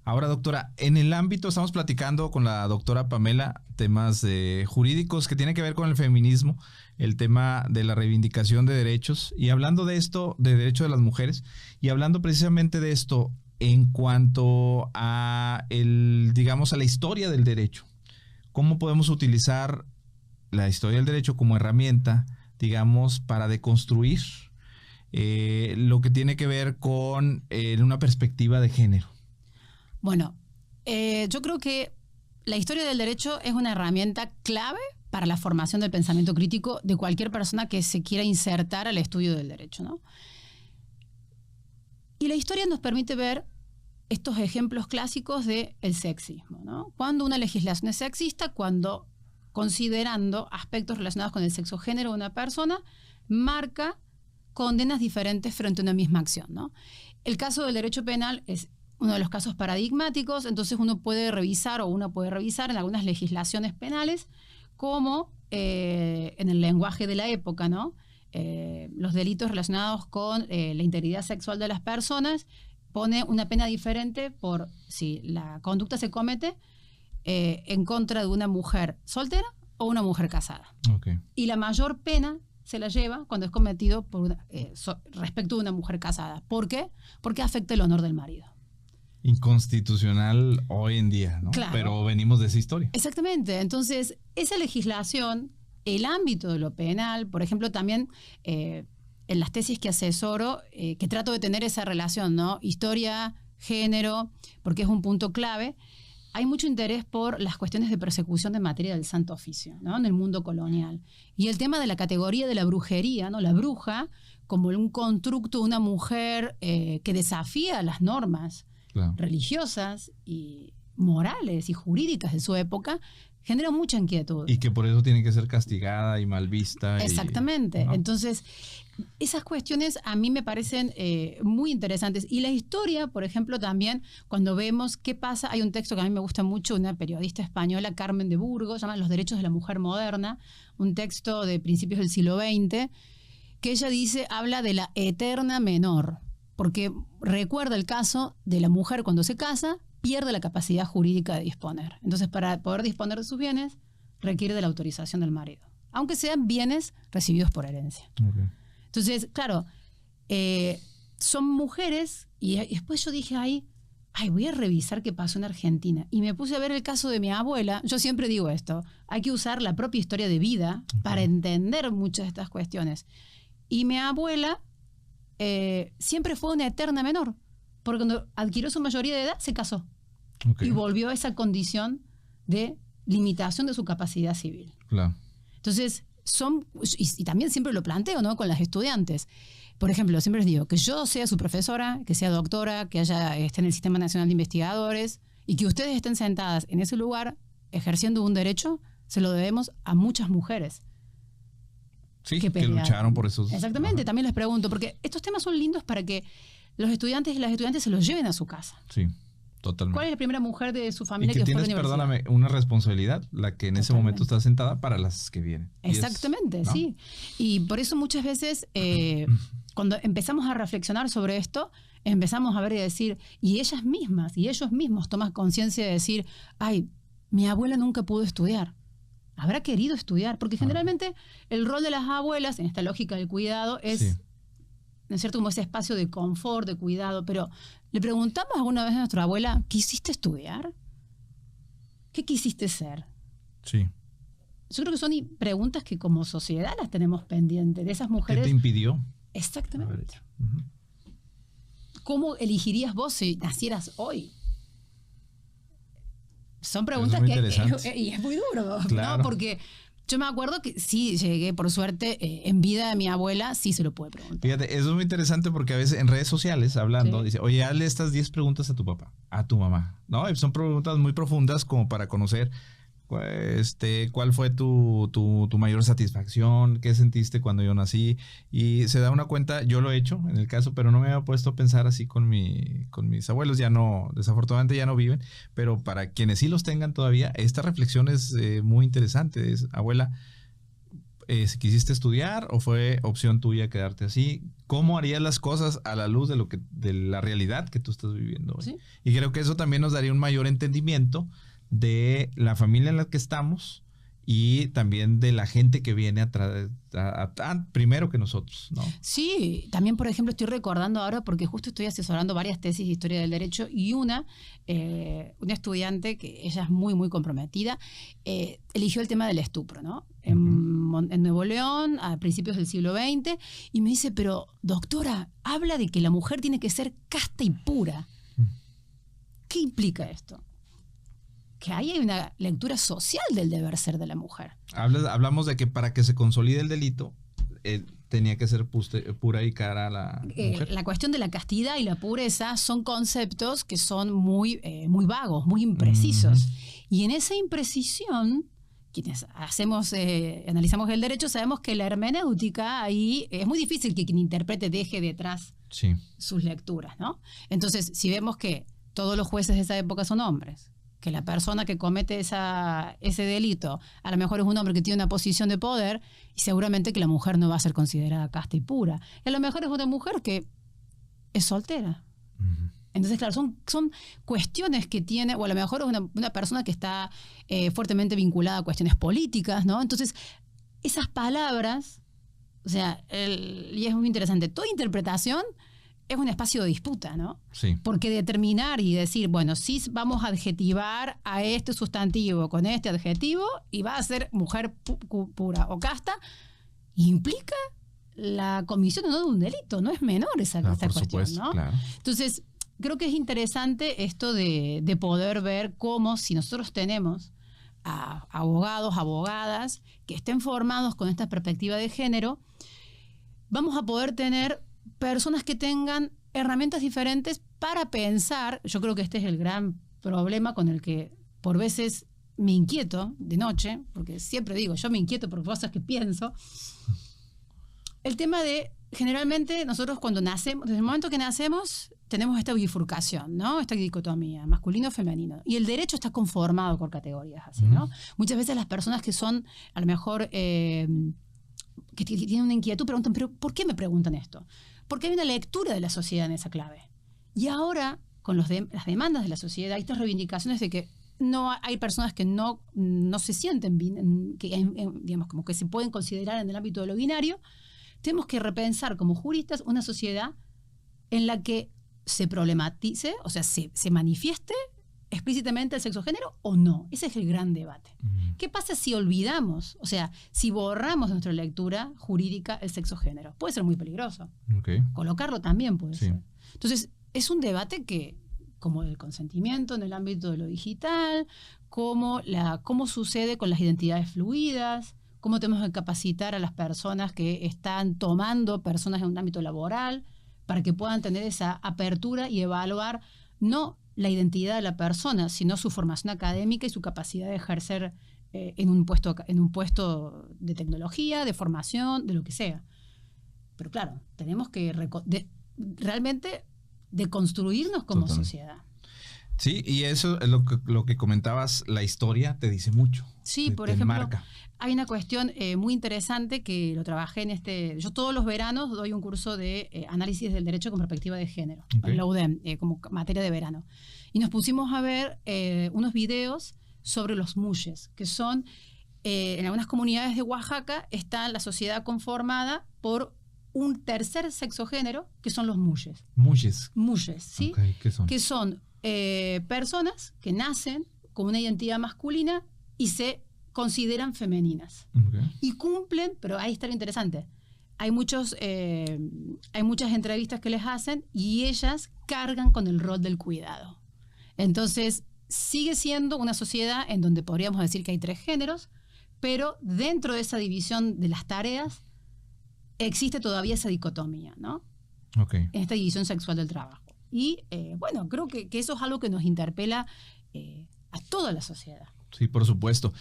Ahora, doctora, en el ámbito, estamos platicando con la doctora Pamela temas jurídicos que tienen que ver con el feminismo, el tema de la reivindicación de derechos, y hablando de esto, de derechos de las mujeres, y hablando precisamente de esto en cuanto a digamos, a la historia del derecho. ¿Cómo podemos utilizar la historia del derecho como herramienta, digamos, para deconstruir lo que tiene que ver con una perspectiva de género? Bueno, yo creo que la historia del derecho es una herramienta clave para la formación del pensamiento crítico de cualquier persona que se quiera insertar al estudio del derecho, ¿no? Y la historia nos permite ver estos ejemplos clásicos del sexismo, ¿no? Cuando una legislación es sexista, cuando, considerando aspectos relacionados con el sexo género de una persona, marca condenas diferentes frente a una misma acción, ¿no? El caso del derecho penal es uno de los casos paradigmáticos, entonces uno puede revisar en algunas legislaciones penales como en el lenguaje de la época, ¿no? Los delitos relacionados con la integridad sexual de las personas pone una pena diferente por si la conducta se comete en contra de una mujer soltera o una mujer casada. Okay. Y la mayor pena se la lleva cuando es cometido por respecto de una mujer casada. ¿Por qué? Porque afecta el honor del marido. Inconstitucional hoy en día, ¿no? Claro. Pero venimos de esa historia. Exactamente. Entonces, esa legislación, el ámbito de lo penal, por ejemplo, también en las tesis que asesoro, que trato de tener esa relación, ¿no? Historia, género, porque es un punto clave. Hay mucho interés por las cuestiones de persecución en materia del santo oficio, ¿no? En el mundo colonial. Y el tema de la categoría de la brujería, ¿no? La bruja, como un constructo, una mujer que desafía las normas religiosas y morales y jurídicas de su época, genera mucha inquietud. Y que por eso tiene que ser castigada y mal vista. Exactamente. ¿no? Entonces, esas cuestiones a mí me parecen muy interesantes. Y la historia, por ejemplo, también, cuando vemos qué pasa, hay un texto que a mí me gusta mucho, una periodista española, Carmen de Burgos, se llama Los derechos de la mujer moderna, un texto de principios del siglo XX, que ella habla de la eterna menor, porque recuerda el caso de la mujer cuando se casa, pierde la capacidad jurídica de disponer. Entonces, para poder disponer de sus bienes, requiere de la autorización del marido, aunque sean bienes recibidos por herencia. Okay. Entonces, claro, son mujeres, y después yo dije, voy a revisar qué pasó en Argentina. Y me puse a ver el caso de mi abuela. Yo siempre digo esto, hay que usar la propia historia de vida para entender muchas de estas cuestiones. Y mi abuela siempre fue una eterna menor, porque cuando adquirió su mayoría de edad se casó. Okay. Y volvió a esa condición de limitación de su capacidad civil. Claro. Entonces, y también siempre lo planteo, ¿no? Con las estudiantes. Por ejemplo, siempre les digo que yo sea su profesora, que sea doctora, que esté en el Sistema Nacional de Investigadores y que ustedes estén sentadas en ese lugar ejerciendo un derecho, se lo debemos a muchas mujeres. Sí, que lucharon por esos. Exactamente, también les pregunto, porque estos temas son lindos para que los estudiantes y las estudiantes se los lleven a su casa. Sí, totalmente. ¿Cuál es la primera mujer de su familia que fue a la universidad? Perdóname, una responsabilidad, la que en ese momento está sentada para las que vienen. Exactamente, ¿no? Sí. Y por eso muchas veces, cuando empezamos a reflexionar sobre esto, empezamos a ver y decir, y ellas mismas, y ellos mismos toman conciencia de decir, mi abuela nunca pudo estudiar. Habrá querido estudiar, porque generalmente el rol de las abuelas en esta lógica del cuidado es, ¿no es cierto?, como ese espacio de confort, de cuidado, pero le preguntamos alguna vez a nuestra abuela, ¿quisiste estudiar? ¿Qué quisiste ser? Sí. Yo creo que son preguntas que como sociedad las tenemos pendientes, de esas mujeres. ¿Qué te impidió? Exactamente. ¿Cómo elegirías vos si nacieras hoy? Son preguntas y es muy duro, claro. ¿no? Porque yo me acuerdo que sí llegué, por suerte, en vida de mi abuela, sí se lo puede preguntar. Fíjate, eso es muy interesante porque a veces en redes sociales, hablando, dice, oye, hazle estas 10 preguntas a tu papá, a tu mamá, ¿no? Son preguntas muy profundas como para conocer cuál fue tu mayor satisfacción, qué sentiste cuando yo nací, y se da una cuenta, yo lo he hecho en el caso, pero no me había puesto a pensar así con mis abuelos, ya no, desafortunadamente ya no viven, pero para quienes sí los tengan todavía, esta reflexión es muy interesante. Abuela, si quisiste estudiar o fue opción tuya quedarte así? ¿Cómo harías las cosas a la luz de la realidad que tú estás viviendo hoy? ¿Sí? Y creo que eso también nos daría un mayor entendimiento de la familia en la que estamos y también de la gente que viene primero que nosotros, ¿no? Sí, también, por ejemplo, estoy recordando ahora, porque justo estoy asesorando varias tesis de historia del derecho, y una estudiante que ella es muy, muy comprometida, eligió el tema del estupro, ¿no? En Nuevo León, a principios del siglo XX, y me dice, pero doctora, habla de que la mujer tiene que ser casta y pura. ¿Qué implica esto? Que hay una lectura social del deber ser de la mujer. Hablamos de que para que se consolide el delito, tenía que ser pura y cara a la mujer. La cuestión de la castidad y la pureza son conceptos que son muy, muy vagos, muy imprecisos. Y en esa imprecisión, quienes analizamos el derecho, sabemos que la hermenéutica ahí es muy difícil que quien interprete deje detrás sus lecturas, ¿no? Entonces, si vemos que todos los jueces de esa época son hombres, que la persona que comete ese delito a lo mejor es un hombre que tiene una posición de poder, y seguramente que la mujer no va a ser considerada casta y pura. Y a lo mejor es una mujer que es soltera. Entonces, claro, son cuestiones que tiene, o a lo mejor es una persona que está fuertemente vinculada a cuestiones políticas, ¿no? Entonces, esas palabras, o sea, y es muy interesante, toda interpretación es un espacio de disputa, ¿no? Sí. Porque determinar y decir, bueno, sí vamos a adjetivar a este sustantivo con este adjetivo y va a ser mujer pura o casta, implica la comisión o no de un delito. No es menor esa cuestión, supuesto, ¿no? Claro. Entonces, creo que es interesante esto de poder ver cómo, si nosotros tenemos a abogados, abogadas que estén formados con esta perspectiva de género, vamos a poder tener personas que tengan herramientas diferentes para pensar. Yo creo que este es el gran problema con el que por veces me inquieto de noche, porque siempre digo, yo me inquieto por cosas que pienso. El tema de, generalmente nosotros cuando nacemos, desde el momento que nacemos, tenemos esta bifurcación, ¿no? Esta dicotomía, masculino-femenino. Y el derecho está conformado por categorías así, ¿no? Muchas veces las personas que son, a lo mejor, que tienen una inquietud, preguntan, ¿pero por qué me preguntan esto? Porque hay una lectura de la sociedad en esa clave. Y ahora, con las demandas de la sociedad, hay estas reivindicaciones de que no hay personas que no se sienten bien, digamos, como que se pueden considerar en el ámbito de lo binario. Tenemos que repensar como juristas una sociedad en la que se problematice, o sea, se manifieste explícitamente el sexo género o no. Ese es el gran debate. ¿Qué pasa si olvidamos, o sea, si borramos de nuestra lectura jurídica el sexo género? Puede ser muy peligroso. Colocarlo también puede ser. Entonces, es un debate que, como el consentimiento en el ámbito de lo digital, cómo sucede con las identidades fluidas, cómo tenemos que capacitar a las personas que están tomando personas en un ámbito laboral para que puedan tener esa apertura y evaluar no la identidad de la persona, sino su formación académica y su capacidad de ejercer en un puesto de tecnología, de formación, de lo que sea. Pero claro, tenemos que realmente deconstruirnos como sociedad. Sí, y eso es lo que comentabas, la historia te dice mucho. Sí, por ejemplo, marca. Hay una cuestión muy interesante que lo trabajé yo todos los veranos doy un curso de análisis del derecho con perspectiva de género, en la UDEM, como materia de verano. Y nos pusimos a ver unos videos sobre los muyes, que son, en algunas comunidades de Oaxaca, está la sociedad conformada por un tercer sexo género, que son los muyes. Muyes. Muyes, ¿sí? Okay, ¿qué son? Que son personas que nacen con una identidad masculina y se consideran femeninas. Y cumplen, pero ahí está lo interesante, hay muchas entrevistas que les hacen y ellas cargan con el rol del cuidado. Entonces, sigue siendo una sociedad en donde podríamos decir que hay 3 géneros, pero dentro de esa división de las tareas existe todavía esa dicotomía, ¿no? En esta división sexual del trabajo. Y bueno, creo que eso es algo que nos interpela a toda la sociedad. Sí, por supuesto.